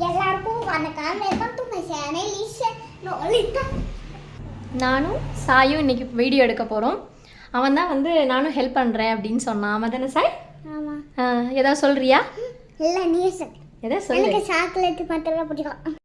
எல்லாருக்கும் வணக்கம். Welcome to my channel Lolita. நானும் சாயும் இன்னைக்கு வீடியோ எடுக்க போகிறோம். அவன் தான் வந்து நானும் ஹெல்ப் பண்ணுறேன் அப்படின்னு சொன்னான். அவன் தானே சாய்? ஆமாம். ஏதாவது சொல்கிறியா? இல்லை, நீ சொல். எதாவது சொல்லு. எனக்கு சாக்லேட் மட்டும் பிடிக்கும்.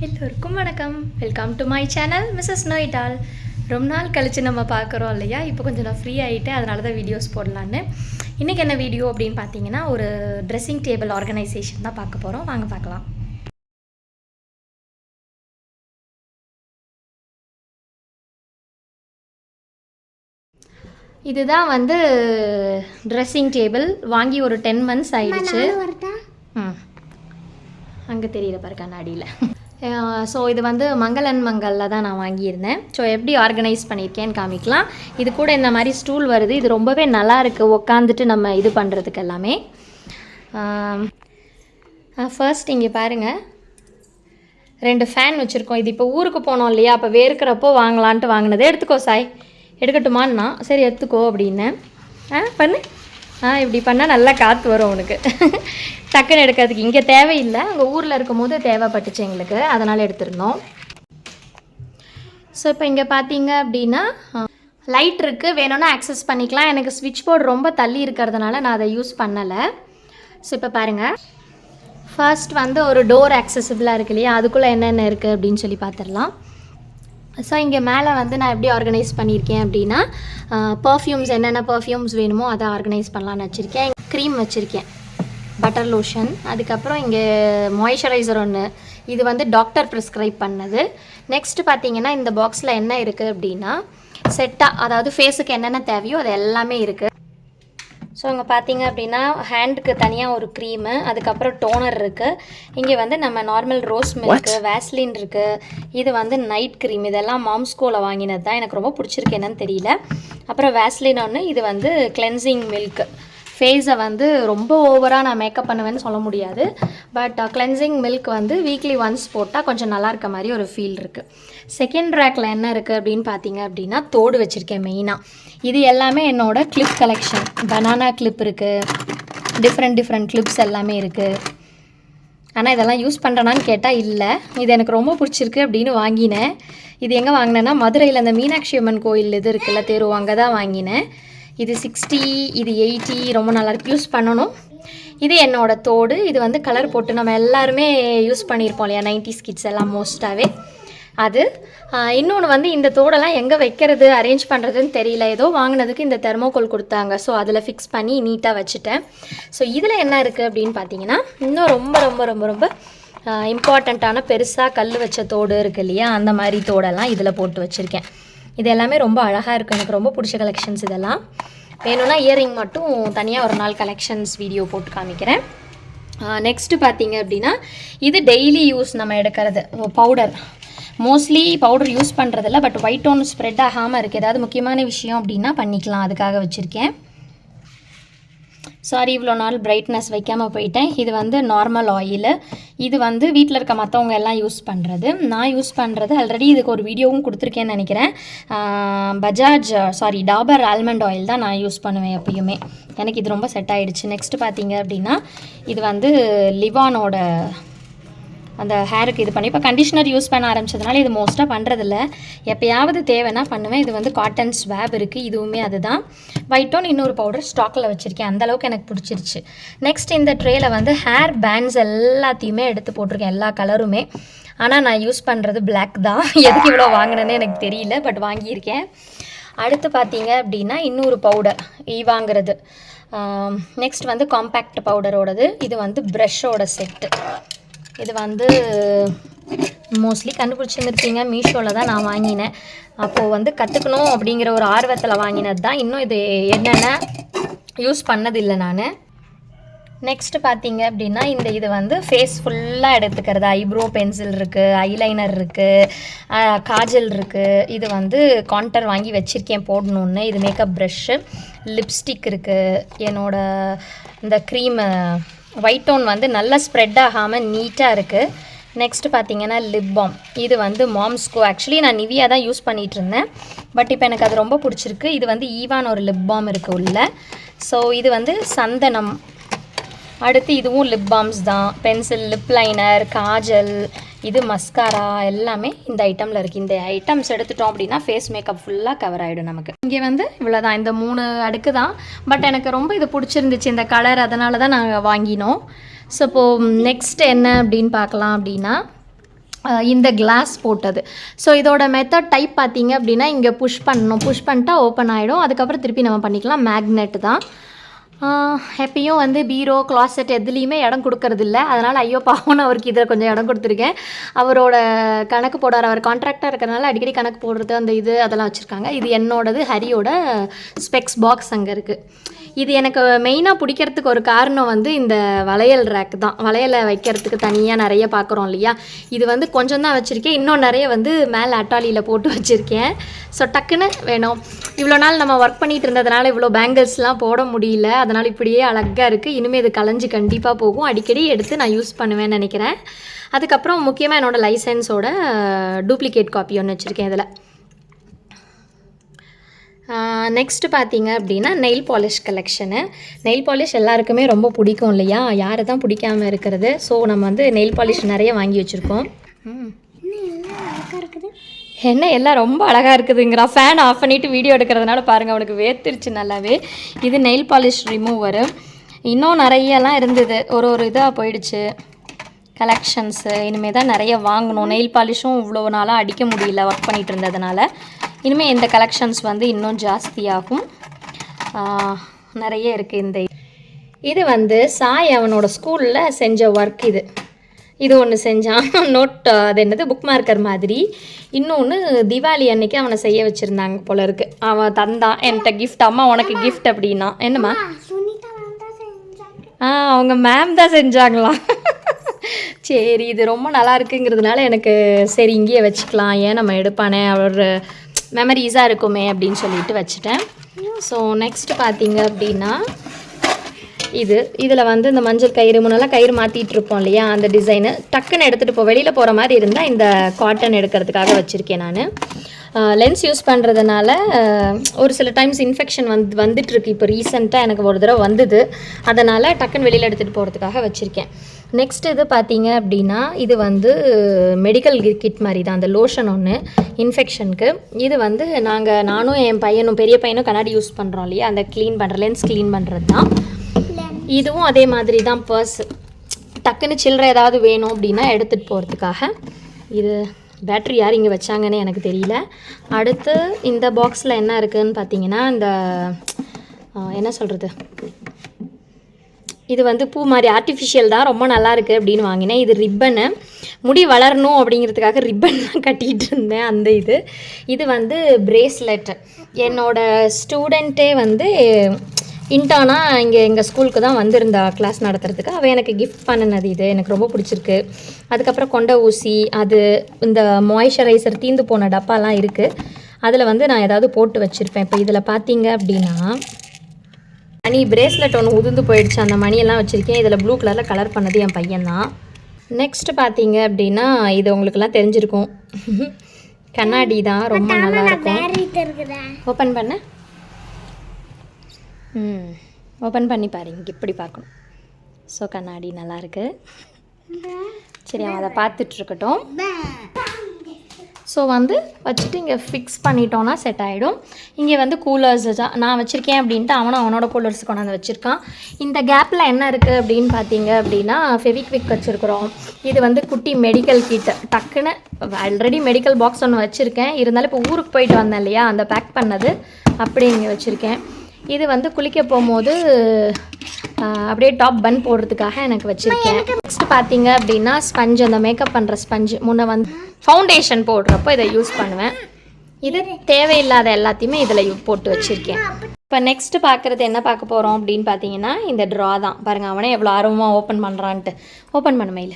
எல்லோருக்கும் வணக்கம். Welcome to my channel Mrs நோயிட்டால். ரொம்ப நாள் கழித்து நம்ம பார்க்குறோம் இல்லையா? இப்போ கொஞ்சம் நான் ஃப்ரீ ஆகிட்டேன், அதனால தான் வீடியோஸ் போடலான்னு. இன்றைக்கி என்ன வீடியோ அப்படின்னு பார்த்தீங்கன்னா, ஒரு ட்ரெஸ்ஸிங் டேபிள் ஆர்கனைசேஷன் தான் பார்க்க போகிறோம். வாங்க பார்க்கலாம். இதுதான் வந்து ட்ரெஸ்ஸிங் டேபிள். வாங்கி ஒரு 10 months ஆயிடுச்சு. அங்கே தெரியல பாரு கண்ணாடியில். ஸோ இது வந்து மங்களன் மங்களில் தான் நான் வாங்கியிருந்தேன். ஸோ எப்படி ஆர்கனைஸ் பண்ணியிருக்கேன்னு காமிக்கலாம். இது கூட இந்த மாதிரி ஸ்டூல் வருது. இது ரொம்பவே நல்லா இருக்குது உட்காந்துட்டு நம்ம இது பண்ணுறதுக்கு எல்லாமே. ஃபர்ஸ்ட் இங்கே பாருங்கள், 2 ஃபேன் வச்சுருக்கோம். இது இப்போ ஊருக்கு போனோம் இல்லையா, அப்போ வேர்க்கிறப்போ வாங்கலான்ட்டு வாங்கினது. எடுத்துக்கோ சாய், எடுக்கட்டுமான்னா சரி எடுத்துக்கோ அப்படின்னேன். பண்ணு. இப்படி பண்ணால் நல்லா காற்று வரும் உனக்கு. டக்குன்னு எடுக்கிறதுக்கு இங்கே தேவையில்லை, அங்கே ஊரில் இருக்கும் போது தேவைப்பட்டுச்சு எங்களுக்கு, அதனால் எடுத்திருந்தோம். ஸோ இப்போ இங்கே பார்த்தீங்க அப்படின்னா லைட் இருக்குது, வேணும்னா ஆக்சஸ் பண்ணிக்கலாம். எனக்கு ஸ்விட்ச் போர்டு ரொம்ப தள்ளி இருக்கிறதுனால நான் அதை யூஸ் பண்ணலை. ஸோ இப்போ பாருங்கள், ஃபர்ஸ்ட் வந்து ஒரு டோர் ஆக்சசிபிளாக இருக்கு இல்லையா, அதுக்குள்ளே என்னென்ன இருக்குது அப்படின்னு சொல்லி பார்த்துடலாம். ஸோ இங்கே மேலே வந்து நான் எப்படி ஆர்கனைஸ் பண்ணியிருக்கேன் அப்படின்னா, பர்ஃப்யூம்ஸ் என்னென்ன பர்ஃப்யூம்ஸ் வேணுமோ அதை ஆர்கனைஸ் பண்ணலான்னு வச்சுருக்கேன். க்ரீம் வச்சுருக்கேன், பட்டர் லோஷன், அதுக்கப்புறம் இங்கே மாய்ஸ்சரைசர் ஒன்று, இது வந்து டாக்டர் ப்ரிஸ்கிரைப் பண்ணது. நெக்ஸ்ட்டு பார்த்தீங்கன்னா இந்த பாக்ஸில் என்ன இருக்குது அப்படின்னா செட்டாக, அதாவது ஃபேஸுக்கு என்னென்ன தேவையோ அது எல்லாமே இருக்குது. ஸோ இங்கே பார்த்தீங்க அப்படின்னா ஹேண்டுக்கு தனியாக ஒரு க்ரீமு, அதுக்கப்புறம் டோனர் இருக்குது. இங்கே வந்து நம்ம நார்மல் ரோஸ் மில்க்கு, வேஸ்லின் இருக்குது. இது வந்து நைட் க்ரீம், இதெல்லாம் மாம்ஸ்கோவில் வாங்கினது தான், எனக்கு ரொம்ப பிடிச்சிருக்கு, என்னன்னு தெரியல. அப்புறம் வேஸ்லின் ஒன்று, இது வந்து கிளென்சிங் மில்க். ஃபேஸை வந்து ரொம்ப ஓவராக நான் மேக்கப் பண்ணுவேன்னு சொல்ல முடியாது, பட் கிளென்சிங் மில்க் வந்து வீக்லி ஒன்ஸ் போட்டால் கொஞ்சம் நல்லா இருக்க மாதிரி ஒரு ஃபீல் இருக்குது. செகண்ட் ரேக்கில் என்ன இருக்குது அப்படின்னு பார்த்தீங்க அப்படின்னா தோடு வச்சுருக்கேன் மெயினாக. இது எல்லாமே என்னோடய கிளிப் கலெக்ஷன். பனானா கிளிப் இருக்குது, டிஃப்ரெண்ட் கிளிப்ஸ் எல்லாமே இருக்குது. ஆனால் இதெல்லாம் யூஸ் பண்ணுறேனான்னு கேட்டால் இல்லை, இது எனக்கு ரொம்ப பிடிச்சிருக்கு அப்படின்னு வாங்கினேன். இது எங்கே வாங்கினேன்னா மதுரையில் அந்த மீனாட்சி அம்மன் கோயில் இது இருக்குல்ல தெரு, அங்கே தான் வாங்கினேன். இது 60, இது 80, ரொம்ப நல்லாயிருக்கு, யூஸ் பண்ணணும். இது என்னோடய தோடு. இது வந்து கலர் போட்டு நம்ம எல்லாருமே யூஸ் பண்ணியிருப்போம் இல்லையா, 90s கிட்ஸ் எல்லாம் மோஸ்ட்டாகவே. அது இன்னொன்று வந்து இந்த தோடெல்லாம் எங்கே வைக்கிறது, அரேஞ்ச் பண்ணுறதுன்னு தெரியல, ஏதோ வாங்கினதுக்கு இந்த தெர்மோகோல் கொடுத்தாங்க. ஸோ அதில் ஃபிக்ஸ் பண்ணி நீட்டாக வச்சுட்டேன். ஸோ இதில் என்ன இருக்குது அப்படின்னு பார்த்தீங்கன்னா, இன்னும் ரொம்ப ரொம்ப ரொம்ப ரொம்ப இம்பார்ட்டண்ட்டான பெருசாக கல் வச்ச தோடு இருக்குது இல்லையா, அந்த மாதிரி தோடெல்லாம் இதில் போட்டு வச்சுருக்கேன். இது எல்லாமே ரொம்ப அழகாக இருக்குது, எனக்கு ரொம்ப பிடிச்ச கலெக்ஷன்ஸ் இதெல்லாம். வேணும்னா இயரிங் மட்டும் தனியாக ஒரு நாள் கலெக்ஷன்ஸ் வீடியோ போட்டு காமிக்கிறேன். நெக்ஸ்ட்டு பார்த்தீங்க அப்படின்னா இது டெய்லி யூஸ் நம்ம எடுக்கிறது பவுடர். மோஸ்ட்லி பவுடர் யூஸ் பண்ணுறதில்ல, பட் ஒயிட் டோன் ஸ்ப்ரெட் ஆகாமல் இருக்குது. ஏதாவது முக்கியமான விஷயம் அப்படின்னா பண்ணிக்கலாம், அதுக்காக வச்சுருக்கேன். சாரி, இவ்வளோ நாள் பிரைட்னஸ் வைக்காமல் போயிட்டேன். இது வந்து நார்மல் ஆயில். இது வந்து வீட்டில் இருக்க மற்றவங்க எல்லாம் யூஸ் பண்ணுறது. நான் யூஸ் பண்ணுறது ஆல்ரெடி இதுக்கு ஒரு வீடியோவும் கொடுத்துருக்கேன்னு நினைக்கிறேன். டாபர் ஆல்மண்ட் ஆயில் தான் நான் யூஸ் பண்ணுவேன் எப்பயுமே. எனக்கு இது ரொம்ப செட் ஆகிடுச்சு. நெக்ஸ்ட்டு பார்த்தீங்க அப்படின்னா இது வந்து லிவானோட அந்த ஹேருக்கு இது பண்ணி இப்போ கண்டிஷ்னர் யூஸ் பண்ண ஆரம்பிச்சதுனால இது மோஸ்ட்டாக பண்ணுறதில்ல, எப்போயாவது தேவைன்னா பண்ணுவேன். இது வந்து காட்டன் ஸ்வாப் இருக்குது, இதுவுமே அதுதான். ஒயிட் டோன் இன்னொரு பவுடர் ஸ்டாக்கில் வச்சுருக்கேன், அந்தளவுக்கு எனக்கு பிடிச்சிருச்சு. நெக்ஸ்ட் இந்த ட்ரேயில் வந்து ஹேர் பேண்ட்ஸ் எல்லாத்தையுமே எடுத்து போட்டிருக்கேன், எல்லா கலருமே. ஆனால் நான் யூஸ் பண்ணுறது பிளாக் தான். எதுக்கு இவ்வளோ வாங்கினேன்னு எனக்கு தெரியல, பட் வாங்கியிருக்கேன். அடுத்து பார்த்தீங்க அப்படின்னா இன்னொரு பவுடர் வாங்குறது. நெக்ஸ்ட் வந்து காம்பேக்ட் பவுடரோடது. இது வந்து ப்ரஷ்ஷோட செட்டு. இது வந்து மோஸ்ட்லி கண்டுபிடிச்சிருந்துருப்பீங்க, மீஷோவில் தான் நான் வாங்கினேன். அப்போது வந்து கற்றுக்கணும் அப்படிங்கிற ஒரு ஆர்வத்தில் வாங்கினது தான். இன்னும் இது என்னென்ன யூஸ் பண்ணதில்லை நான். நெக்ஸ்ட்டு பார்த்தீங்க அப்படின்னா இது வந்து ஃபேஸ் ஃபுல்லாக எடுத்துக்கிறது. ஐப்ரோ பென்சில் இருக்குது, ஐலைனர் இருக்குது, காஜல் இருக்குது. இது வந்து கான்டர் வாங்கி வச்சுருக்கேன் போடணுன்னு. இது மேக்கப் ப்ரஷ்ஷு, லிப்ஸ்டிக் இருக்குது. என்னோடய இந்த க்ரீமு ஒயிட் டோன் வந்து நல்லா ஸ்ப்ரெட் ஆகாமல் நீட்டாக இருக்குது. நெக்ஸ்ட்டு பார்த்தீங்கன்னா லிப் பாம். இது வந்து மாம்ஸ்கோ. ஆக்சுவலி நான் நிவியா தான் யூஸ் பண்ணிகிட்டு இருந்தேன், பட் இப்போ எனக்கு அது ரொம்ப பிடிச்சிருக்கு. இது வந்து ஈவான் ஒரு லிப் பாம் இருக்குது உள்ள. ஸோ இது வந்து சந்தனம். அடுத்து இதுவும் லிப் பாம்ஸ் தான். பென்சில், லிப் லைனர், காஜல், இது மஸ்காரா எல்லாமே இந்த ஐட்டமில் இருக்குது. இந்த ஐட்டம்ஸ் எடுத்துட்டோம் அப்படின்னா ஃபேஸ் மேக்கப் ஃபுல்லாக கவர் ஆகிடும் நமக்கு. இங்கே வந்து இவ்வளோதான், இந்த 3 அடுக்கு தான். பட் எனக்கு ரொம்ப இது பிடிச்சிருந்துச்சு இந்த கலர், அதனால தான் நாங்கள் வாங்கினோம். ஸோ இப்போது நெக்ஸ்ட் என்ன அப்படின்னு பார்க்கலாம் அப்படின்னா இந்த கிளாஸ் போட்டது. ஸோ இதோட மெத்தட் டைப் பார்த்தீங்க அப்படின்னா இங்கே புஷ் பண்ணணும். புஷ் பண்ணிட்டா ஓப்பன் ஆகிடும். அதுக்கப்புறம் திருப்பி நம்ம பண்ணிக்கலாம். மேக்னெட் தான். எப்பயும் வந்து பீரோ, கிளாசெட் எதுலேயுமே இடம் கொடுக்கறதில்ல. அதனால் ஐயோ பாவம்னு அவருக்கு இதில் கொஞ்சம் இடம் கொடுத்துருக்கேன். அவரோட கணக்கு போடார். அவர் கான்ட்ராக்டாக இருக்கிறனால அடிக்கடி கணக்கு போடுறது அந்த அதெல்லாம் வச்சுருக்காங்க. இது என்னோடது, ஹரியோட ஸ்பெக்ஸ் பாக்ஸ் அங்கே இருக்குது. இது எனக்கு மெயினாக பிடிக்கிறதுக்கு ஒரு காரணம் வந்து இந்த வளையல் ரேக் தான். வளையலை வைக்கிறதுக்கு தனியாக நிறைய பார்க்குறோம் இல்லையா, இது வந்து கொஞ்சம் தான் வச்சுருக்கேன். இன்னும் நிறைய வந்து மேலே அட்டாலியில் போட்டு வச்சுருக்கேன். ஸோ டக்குன்னு வேணும். இவ்வளோ நாள் நம்ம ஒர்க் பண்ணிகிட்டு இருந்ததுனால இவ்வளோ பேங்கிள்ஸ்லாம் போட முடியல. அதனால் இப்படியே அழகாக இருக்குது. இனிமேல் இது கலைஞ்சி கண்டிப்பாக போகும். அடிக்கடி எடுத்து நான் யூஸ் பண்ணுவேன்னு நினைக்கிறேன். அதுக்கப்புறம் முக்கியமாக என்னோடய லைசன்ஸோட டூப்ளிகேட் காப்பி ஒன்று வச்சுருக்கேன் இதில். நெக்ஸ்ட்டு பார்த்தீங்க அப்படின்னா nail polish collection. Nail polish எல்லாருக்குமே ரொம்ப பிடிக்கும் இல்லையா, யாரை தான் பிடிக்காமல் இருக்கிறது. ஸோ நம்ம வந்து நெயில் பாலிஷ் நிறைய வாங்கி வச்சுருக்கோம். என்ன எல்லாம் ரொம்ப அழகாக இருக்குதுங்கிறா. ஃபேன் ஆஃப் பண்ணிவிட்டு வீடியோ எடுக்கிறதுனால பாருங்கள், அவனுக்கு வேர்த்திருச்சு நல்லாவே. இது நெயில் பாலிஷ் ரிமூவரு. இன்னும் நிறையெல்லாம் இருந்தது, ஒரு இதாக போயிடுச்சு கலெக்ஷன்ஸு. இனிமேல் தான் நிறைய வாங்கணும். நெயில் பாலிஷும் இவ்வளோ நாளாக அடிக்க முடியல ஒர்க் பண்ணிகிட்டு இருந்ததுனால. இனிமேல் இந்த கலெக்ஷன்ஸ் வந்து இன்னும் ஜாஸ்தியாகும். நிறைய இருக்குது. இது வந்து சாய் அவனோட ஸ்கூலில் செஞ்ச ஒர்க். இது ஒன்று செஞ்சான். நோட், அது என்னது, புக் மார்க்கர் மாதிரி. இன்னொன்று தீபாவளி அன்னைக்கு அவனை செய்ய வச்சுருந்தாங்க போல இருக்குது. அவன் தந்தான் என்கிட்ட கிஃப்ட். அம்மா உனக்கு கிஃப்ட் அப்படின்னா. என்னம்மா? அவங்க மேம் தான் செஞ்சாங்களாம். சரி, இது ரொம்ப நல்லா இருக்குங்கிறதுனால எனக்கு சரி இங்கேயே வச்சுக்கலாம், ஏன் நம்ம எடுப்பானே, அவர் மெமரிஸாக இருக்குமே அப்படின்னு சொல்லிட்டு வச்சுட்டேன். ஸோ நெக்ஸ்ட்டு பார்த்தீங்க அப்படின்னா இதில் வந்து இந்த மஞ்சள் கயிறு, முன்னெல்லாம் கயிறு மாற்றிட்டு இருப்போம் இல்லையா, அந்த டிசைனு டக்குன்னு எடுத்துகிட்டு வெளியில் போகிற மாதிரி இருந்தால் இந்த காட்டன் எடுக்கிறதுக்காக வச்சுருக்கேன் நான். லென்ஸ் யூஸ் பண்ணுறதுனால ஒரு சில டைம்ஸ் இன்ஃபெக்ஷன் வந்துட்டுருக்கு. இப்போ ரீசெண்டாக எனக்கு ஒரு தடவை வந்தது, அதனால் டக்குன்னு வெளியில் எடுத்துகிட்டு போகிறதுக்காக வச்சுருக்கேன். நெக்ஸ்ட் இது பார்த்தீங்க அப்படின்னா இது வந்து மெடிக்கல் கிட் மாதிரி தான். அந்த லோஷன் ஒன்று இன்ஃபெக்ஷனுக்கு. இது வந்து நானும் என் பையனும், பெரிய பையனும் கண்ணாடி யூஸ் பண்ணுறோம் இல்லையா, அந்த லென்ஸ் க்ளீன் பண்ணுறது தான். இதுவும் அதே மாதிரி தான். பர்ஸ் டக்குன்னு சில்லறை ஏதாவது வேணும் அப்படின்னா எடுத்துகிட்டு போகிறதுக்காக. இது பேட்ரி யார் இங்கே வச்சாங்கன்னு எனக்கு தெரியல. அடுத்து இந்த பாக்ஸில் என்ன இருக்குதுன்னு பார்த்தீங்கன்னா இந்த என்ன சொல்கிறது, இது வந்து பூ மாதிரி ஆர்டிஃபிஷியல் தான், ரொம்ப நல்லா இருக்குது அப்படின்னு வாங்கினேன். இது ரிப்பனு, முடி வளரணும் அப்படிங்கிறதுக்காக ரிப்பன் தான் கட்டிகிட்டு இருந்தேன். அந்த இது வந்து பிரேஸ்லெட். என்னோடய ஸ்டூடெண்ட்டே வந்து இன்டர்னாக இங்கே எங்கள் ஸ்கூலுக்கு தான் வந்திருந்தா கிளாஸ் நடத்துறதுக்கு. அவள் எனக்கு கிஃப்ட் பண்ணினது. இது எனக்கு ரொம்ப பிடிச்சிருக்கு. அதுக்கப்புறம் கொண்ட ஊசி, அது இந்த மாய்ஸ்சரைசர் தீந்து போன டப்பாலாம் இருக்குது. அதில் வந்து நான் ஏதாவது போட்டு வச்சுருப்பேன். இப்போ இதில் பார்த்தீங்க அப்படின்னா மணி பிரேஸ்லெட் ஒன்று உதிர்ந்து போயிடுச்சு, அந்த மணியெல்லாம் வச்சுருக்கேன். இதில் ப்ளூ கலரில் கலர் பண்ணது என் பையன் தான். நெக்ஸ்ட்டு பார்த்தீங்க அப்படின்னா இது உங்களுக்கெல்லாம் தெரிஞ்சிருக்கும், கண்ணாடி தான், ரொம்ப நல்லாயிருக்கும். ஓப்பன் பண்ண ஓப்பன் பண்ணி பாருங்க, இப்படி பார்க்கணும். ஸோ கண்ணாடி நல்லாயிருக்கு. சரி, அவன் அதை பார்த்துட்ருக்கட்டும். ஸோ வந்து வச்சுட்டு இங்கே ஃபிக்ஸ் பண்ணிட்டோன்னா செட் ஆகிடும். இங்கே வந்து கூலர்ஸ் நான் வச்சுருக்கேன் அப்படின்ட்டு அவனோட கூலர்ஸ் கொண்டாந்து வச்சுருக்கான். இந்த கேப்பில் என்ன இருக்குது அப்படின்னு பார்த்தீங்க அப்படின்னா ஃபெவிக்விக் வச்சுருக்குறோம். இது வந்து குட்டி மெடிக்கல் கிட். டக்குன்னு ஆல்ரெடி மெடிக்கல் பாக்ஸ் ஒன்று வச்சுருக்கேன், இருந்தாலும் இப்போ ஊருக்கு போயிட்டு வந்தேன் இல்லையா, அந்த பேக் பண்ணது அப்படியே இங்கே வச்சுருக்கேன். இது வந்து குளிக்க போகும்போது அப்படியே டாப் பன் போடுறதுக்காக எனக்கு வச்சுருக்கேன். நெக்ஸ்ட் பார்த்தீங்க அப்படின்னா ஸ்பஞ்ச், அந்த மேக்கப் பண்ணுற ஸ்பஞ்சு. முன்னே வந்து ஃபவுண்டேஷன் போடுறப்போ இதை யூஸ் பண்ணுவேன். இது தேவையில்லாத எல்லாத்தையுமே இதில் போட்டு வச்சுருக்கேன். இப்போ நெக்ஸ்ட்டு பார்க்குறது என்ன பார்க்க போகிறோம் அப்படின்னு பார்த்தீங்கன்னா இந்த ட்ரா தான். பாருங்கள் அவனே எவ்வளோ ஆர்வமாக ஓப்பன் பண்ணுறான்ட்டு. ஓப்பன் பண்ண மயில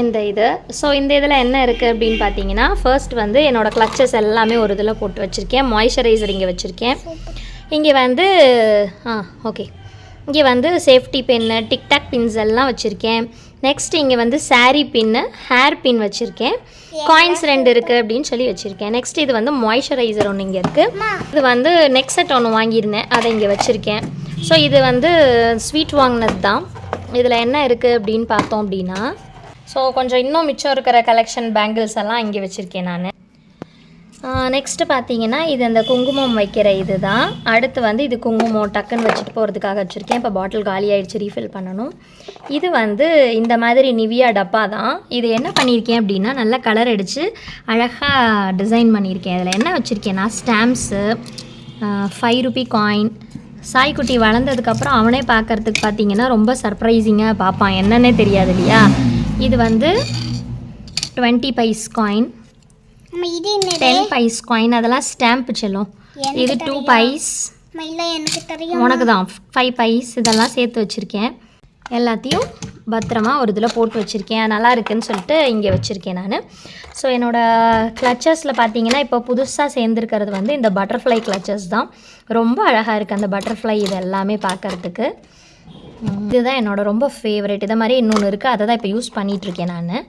இந்த இது. ஸோ இந்த இதில் என்ன இருக்குது அப்படின்னு பார்த்தீங்கன்னா ஃபர்ஸ்ட் வந்து என்னோடய கிளச்சஸ் எல்லாமே ஒரு இதில் போட்டு வச்சுருக்கேன். மாய்ஸ்சரைசர் இங்கே வச்சுருக்கேன். இங்கே வந்து ஓகே, இங்கே வந்து சேஃப்டி பின்னு, டிக்டாக் பின்ஸ் எல்லாம் வச்சுருக்கேன். நெக்ஸ்ட் இங்கே வந்து சாரீ பின்னு, ஹேர் பின் வச்சுருக்கேன். காயின்ஸ் 2 இருக்குது அப்படின்னு சொல்லி வச்சுருக்கேன். நெக்ஸ்ட் இது வந்து மாய்ஸ்சரைசர் ஒன்று இங்கே இருக்குது. இது வந்து நெக் செட் ஒன்று வாங்கியிருந்தேன், அதை இங்கே வச்சுருக்கேன். ஸோ இது வந்து ஸ்வீட் வாங்கினது தான். இதில் என்ன இருக்குது அப்படின்னு பார்த்தோம் அப்படின்னா ஸோ கொஞ்சம் இன்னும் மிச்சம் இருக்கிற கலெக்ஷன் பேங்கிள்ஸ் எல்லாம் இங்கே வச்சுருக்கேன் நான். நெக்ஸ்ட்டு பார்த்தீங்கன்னா இது அந்த குங்குமம் வைக்கிற இது தான். அடுத்து வந்து இது குங்குமம் டக்குன்னு வச்சுட்டு போகிறதுக்காக வச்சுருக்கேன். இப்போ பாட்டில் காலி ஆகிடுச்சு, ரீஃபில் பண்ணணும். இது வந்து இந்த மாதிரி நிவியா டப்பா தான். இது என்ன பண்ணியிருக்கேன் அப்படின்னா நல்லா கலர் அடித்து அழகாக டிசைன் பண்ணியிருக்கேன். இதில் என்ன வச்சுருக்கேன்னா ஸ்டாம்ப்ஸு, 5 ரூபி காயின். சாய்க்குட்டி வளர்ந்ததுக்கப்புறம் அவனே பார்க்குறதுக்கு பார்த்தீங்கன்னா ரொம்ப சர்ப்ரைசிங்காக பார்ப்பான், என்னன்னே தெரியாது இல்லையா. இது வந்து 20 பைஸ் காயின், 10 பைஸ் காயின், அதெல்லாம் ஸ்டாம்ப் செல்லும். இது 2 பைஸ், எனக்கு தெரியும் உனக்கு தான் 5 பைஸ். இதெல்லாம் சேர்த்து வச்சுருக்கேன். எல்லாத்தையும் பத்திரமா ஒரு இதில் போட்டு வச்சுருக்கேன். நல்லா இருக்குதுன்னு சொல்லிட்டு இங்கே வச்சுருக்கேன் நான். ஸோ என்னோடய கிளச்சஸில் பார்த்தீங்கன்னா இப்போ புதுசாக சேர்ந்துருக்கிறது வந்து இந்த பட்டர்ஃப்ளை கிளச்சஸ் தான். ரொம்ப அழகாக இருக்குது அந்த பட்டர்ஃப்ளை இது எல்லாமே பார்க்குறதுக்கு. இதுதான் என்னோடய ரொம்ப ஃபேவரட். இதை மாதிரி இன்னொன்று இருக்குது, அதை தான் இப்போ யூஸ் பண்ணிகிட்ருக்கேன் நான்.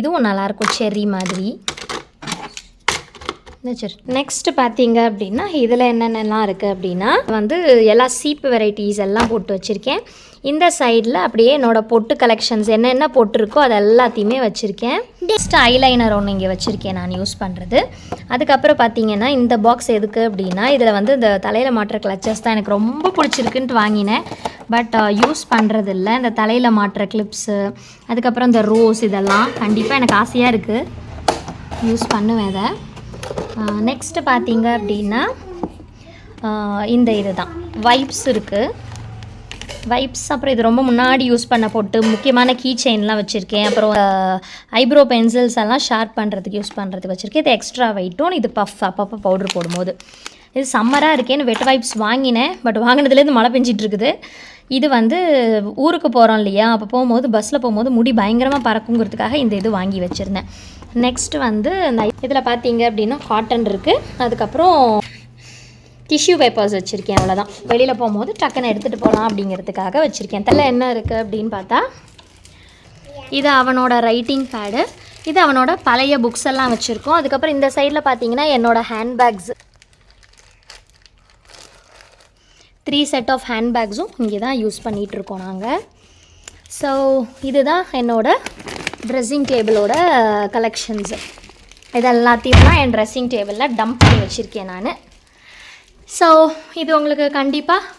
இதுவும் நல்லாயிருக்கும், செர்ரி மாதிரி. சரி, நெக்ஸ்ட்டு பார்த்தீங்க அப்படின்னா இதில் என்னென்னலாம் இருக்குது அப்படின்னா வந்து எல்லா சீப்பு வெரைட்டிஸ் எல்லாம் போட்டு வச்சுருக்கேன். இந்த சைடில் அப்படியே என்னோடய பொட்டு கலெக்ஷன்ஸ் என்னென்ன போட்டிருக்கோ அது எல்லாத்தையுமே வச்சுருக்கேன். நெக்ஸ்ட் ஐலைனர் ஒன்று இங்கே வச்சுருக்கேன் நான் யூஸ் பண்ணுறது. அதுக்கப்புறம் பார்த்தீங்கன்னா இந்த பாக்ஸ் எதுக்கு அப்படின்னா இதில் வந்து இந்த தலையில் மாட்டுற கிளச்சஸ் தான் எனக்கு ரொம்ப பிடிச்சிருக்குன்ட்டு வாங்கினேன். பட் யூஸ் பண்ணுறது இல்லை. இந்த தலையில் மாட்டுற கிளிப்ஸு, அதுக்கப்புறம் இந்த ரோஸ், இதெல்லாம் கண்டிப்பாக எனக்கு ஆசையாக இருக்குது, யூஸ் பண்ணுவேன் இதை. நெக்ஸ்ட்டு பார்த்தீங்க அப்படின்னா இந்த இது தான் வைப்ஸ் இருக்குது. வைப்ஸ் அப்புறம் இது ரொம்ப முன்னாடி யூஸ் பண்ண போட்டு முக்கியமான கீ செயின்லாம் வச்சுருக்கேன். அப்புறம் ஐப்ரோ பென்சில்ஸ் எல்லாம் ஷார்ப் பண்ணுறதுக்கு யூஸ் பண்ணுறதுக்கு வச்சுருக்கேன். இது எக்ஸ்ட்ரா வெயிட்டும், இது பஃப் அப்பப்போ பவுட்ரு போடும்போது. இது சம்மராக இருக்கேன்னு வெட் வைப்ஸ் வாங்கினேன். பட் வாங்கினதுலேருந்து மழை பெஞ்சிட்ருக்குது. இது வந்து ஊருக்கு போகிறோம் இல்லையா, அப்போ போகும்போது பஸ்ஸில் போகும்போது முடி பயங்கரமாக பறக்குங்கிறதுக்காக இந்த இது வாங்கி வச்சுருந்தேன். நெக்ஸ்ட்டு வந்து இதில் பார்த்தீங்க அப்படின்னா காட்டன் இருக்குது. அதுக்கப்புறம் டிஷ்யூ பேப்பர்ஸ் வச்சுருக்கேன். அவ்வளோதான், வெளியில் போகும்போது டக்குன்னு எடுத்துகிட்டு போகலாம் அப்படிங்கிறதுக்காக வச்சுருக்கேன். தலை என்ன இருக்குது அப்படின்னு பார்த்தா இது அவனோட ரைட்டிங் பேடு, இது அவனோட பழைய புக்ஸ் எல்லாம் வச்சுருக்கோம். அதுக்கப்புறம் இந்த சைடில் பார்த்தீங்கன்னா என்னோடய ஹேண்ட்பேக்ஸ், 3 செட் ஆஃப் ஹேண்ட்பேக்ஸும் இங்கே தான் யூஸ் பண்ணிகிட்ருக்கோம் நாங்கள். ஸோ இதுதான் என்னோடய ட்ரெஸ்ஸிங் டேபிளோட கலெக்ஷன்ஸு. இது எல்லாத்தையும் தான் என் ட்ரெஸ்ஸிங் டேபிளில் டம்ப் பண்ணி வச்சுருக்கேன் நான். ஸோ இது உங்களுக்கு கண்டிப்பாக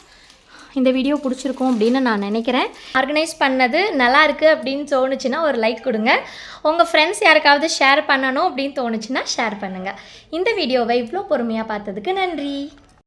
இந்த வீடியோ பிடிச்சிருக்கும் அப்படின்னு நான் நினைக்கிறேன். ஆர்கனைஸ் பண்ணது நல்லா இருக்குது அப்படின்னு தோணுச்சுன்னா ஒரு லைக் கொடுங்க. உங்கள் ஃப்ரெண்ட்ஸ் யாருக்காவது ஷேர் பண்ணணும் அப்படின்னு தோணுச்சுன்னா ஷேர் பண்ணுங்கள். இந்த வீடியோவை இவ்வளோ பொறுமையாக பார்த்ததுக்கு நன்றி.